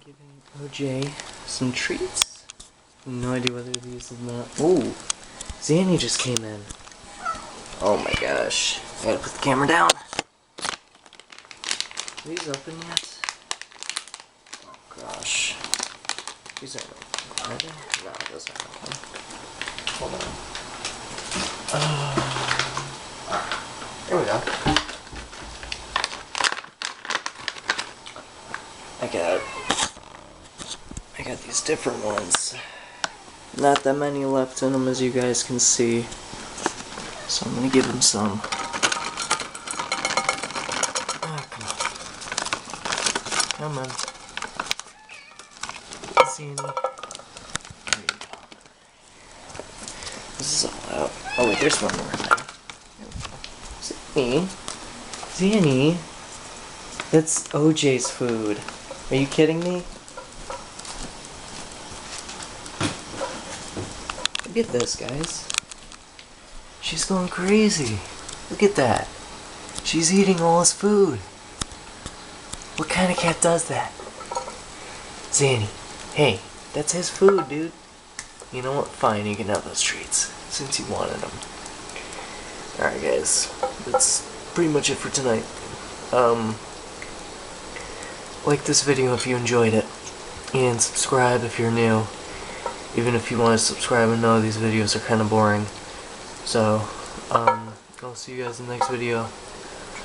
Giving OJ some treats. No idea whether these are not. Ooh, Zanny just came in. Oh my gosh. I gotta put the camera down. Are these open yet? Oh gosh. These aren't open. Are they? No, those aren't open. Hold on. There we go. I got these different ones. Not that many left in them, as you guys can see. So I'm gonna give him some. Oh, come on. Zanny. There you go. This is all out. Oh wait, there's one more in there. Zanny. Zanny. That's OJ's food. Are you kidding me? Look at this, guys. She's going crazy. Look at that. She's eating all his food. What kind of cat does that? Zanny, hey, that's his food, dude. You know what? Fine, you can have those treats, since you wanted them. Alright, guys. That's pretty much it for tonight. Like this video if you enjoyed it, and subscribe if you're new, even if you want to subscribe and know these videos are kind of boring. So, I'll see you guys in the next video.